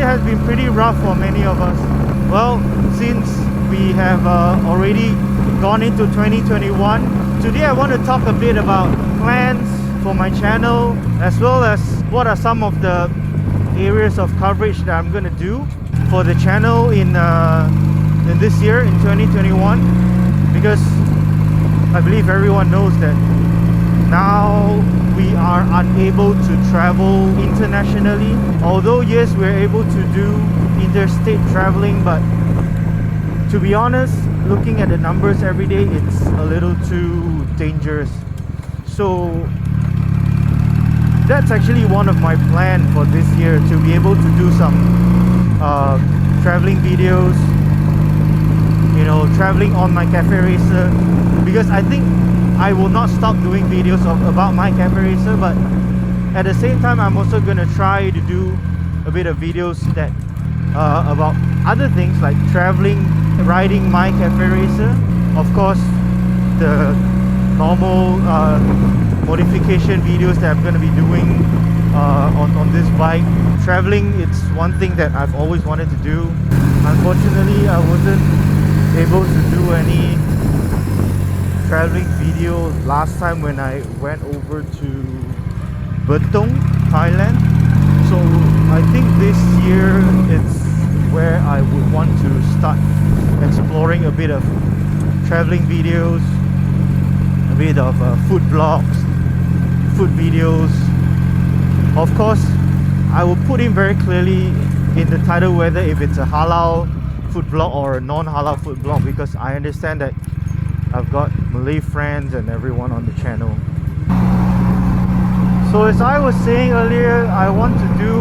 has been pretty rough for many of us. Well, since we have already gone into 2021, today I want to talk a bit about plans for my channel, as well as what are some of the areas of coverage that I'm going to do for the channel in this year, in 2021. Because I believe everyone knows that now we are unable to travel internationally. Although yes, we're able to do interstate traveling, but to be honest, looking at the numbers every day, it's a little too dangerous. So that's actually one of my plans for this year, to be able to do some traveling videos, you know, traveling on my cafe racer, because I think I will not stop doing videos about my cafe racer, but at the same time I'm also gonna try to do a bit of videos that about other things like traveling, riding my cafe racer. Of course, the normal modification videos that I'm gonna be doing on this bike. Traveling, it's one thing that I've always wanted to do. Unfortunately, I wasn't able to do any traveling video last time when I went over to Betong, Thailand. So I think this year it's where I would want to start exploring a bit of traveling videos, a bit of food vlogs, food videos. Of course, I will put in very clearly in the title whether if it's a halal food vlog or a non-halal food vlog, because I understand that I've got Malay friends and everyone on the channel. So as I was saying earlier, I want to do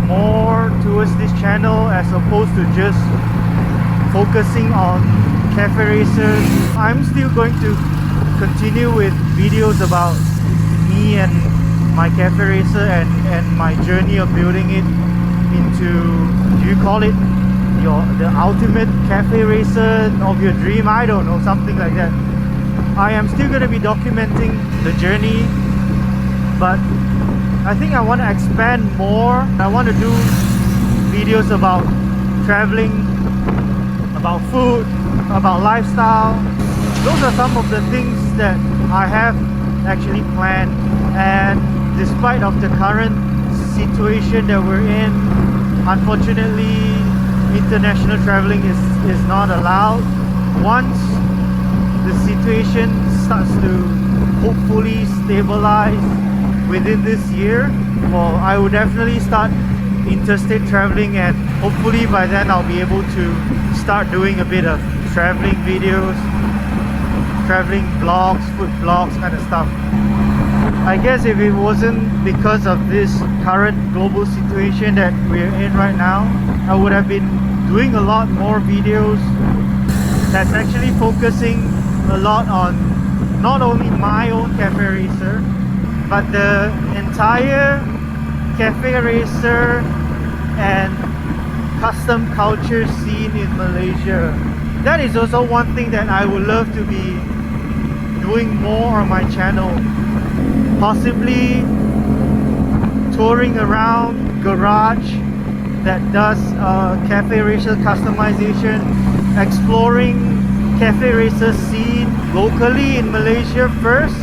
more towards this channel as opposed to just focusing on cafe racers. I'm still going to continue with videos about me and my cafe racer and my journey of building it into, do you call it the ultimate cafe racer of your dream? I don't know, something like that. I am still going to be documenting the journey, but I think I want to expand more. I want to do videos about traveling, about food, about lifestyle. Those are some of the things that I have actually planned, and despite of the current situation that we're in, unfortunately international traveling is not allowed. Once the situation starts to hopefully stabilize within this year, well, I will definitely start interstate traveling, and hopefully by then I'll be able to start doing a bit of traveling videos, traveling vlogs, food vlogs, kind of stuff. I guess if it wasn't because of this current global situation that we're in right now, I would have been doing a lot more videos that's actually focusing a lot on not only my own cafe racer, but the entire cafe racer and custom culture scene in Malaysia. That is also one thing that I would love to be doing more on my channel. Possibly touring around garage that does cafe racer customization, exploring cafe racer scene locally in Malaysia first,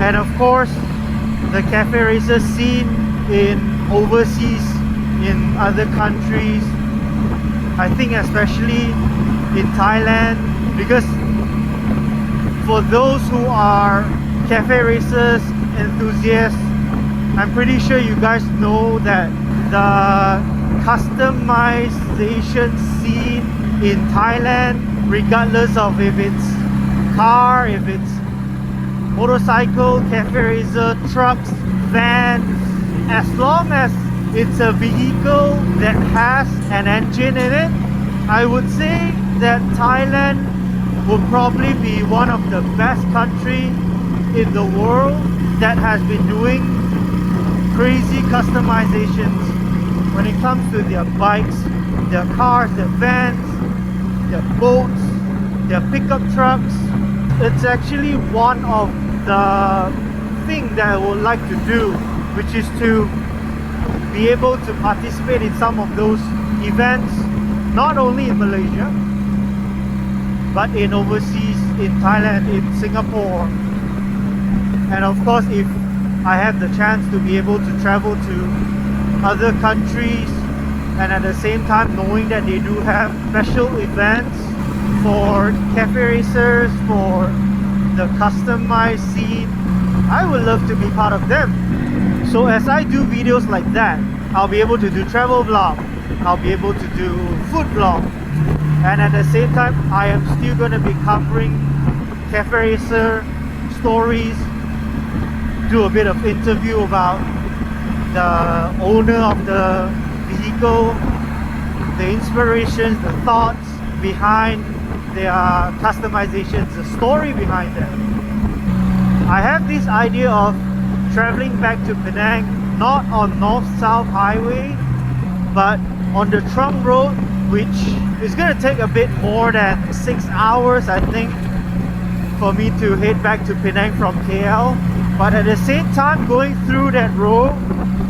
and of course the cafe racer scene in overseas, in other countries. I think especially in Thailand, because for those who are cafe racers enthusiasts, I'm pretty sure you guys know that the customization scene in Thailand, regardless of if it's car, if it's motorcycle, cafe racer, trucks, vans, as long as it's a vehicle that has an engine in it, I would say that Thailand will probably be one of the best countries in the world that has been doing crazy customizations when it comes to their bikes, their cars, their vans, their boats, their pickup trucks. It's actually one of the things that I would like to do, which is to be able to participate in some of those events, not only in Malaysia, but in overseas, in Thailand, in Singapore. And of course, if I have the chance to be able to travel to other countries, and at the same time knowing that they do have special events for cafe racers, for the customized scene, I would love to be part of them. So as I do videos like that, I'll be able to do travel vlog, I'll be able to do food vlog, and at the same time I am still going to be covering cafe racer stories, do a bit of interview about the owner of the vehicle, the inspirations, the thoughts behind their customizations, the story behind them. I have this idea of traveling back to Penang, not on North-South Highway, but on the trunk road, which is going to take a bit more than 6 hours, I think, for me to head back to Penang from KL. But at the same time, going through that road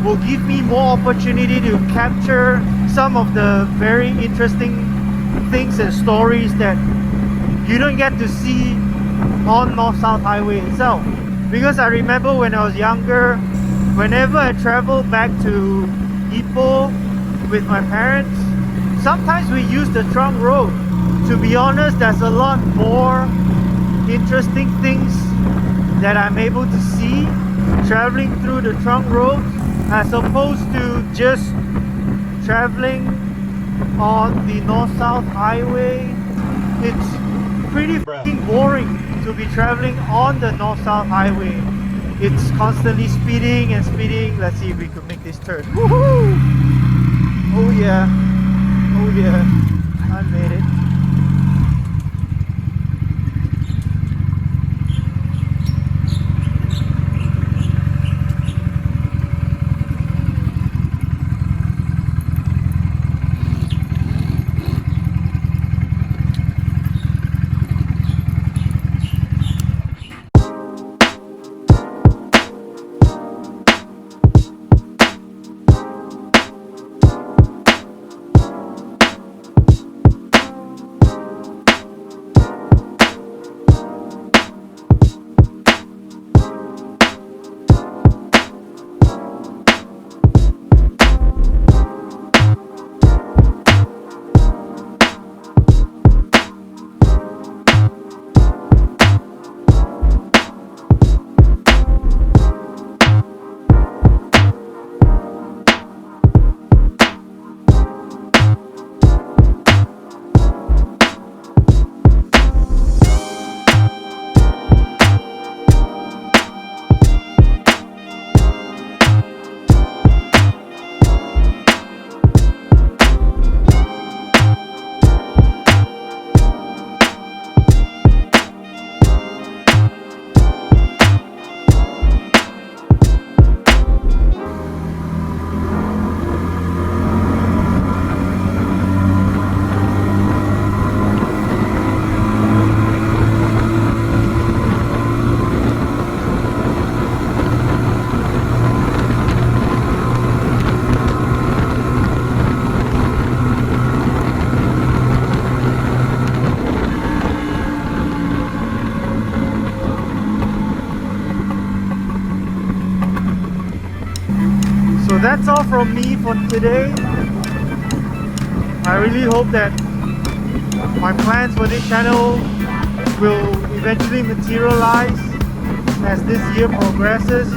will give me more opportunity to capture some of the very interesting things and stories that you don't get to see on North-South Highway itself. Because I remember when I was younger, whenever I traveled back to Ipoh with my parents, sometimes we use the trunk road. To be honest, there's a lot more interesting things that I'm able to see traveling through the trunk road as opposed to just traveling on the North-South Highway. It's pretty freaking boring to be traveling on the North-South Highway. It's constantly speeding and speeding. Let's see if we could make this turn. Woohoo! Oh yeah, oh yeah, I made it. So that's all from me for today. I really hope that my plans for this channel will eventually materialize as this year progresses,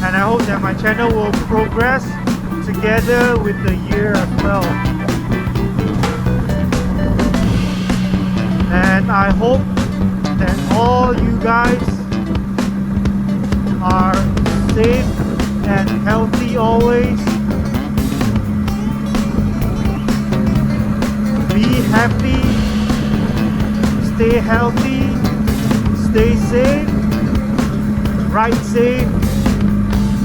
and I hope that my channel will progress together with the year as well. And I hope that all you guys are safe and healthy always. Be happy, stay healthy, stay safe, ride safe,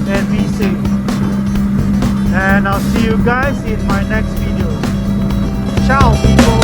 and be safe. And I'll see you guys in my next video. Ciao people!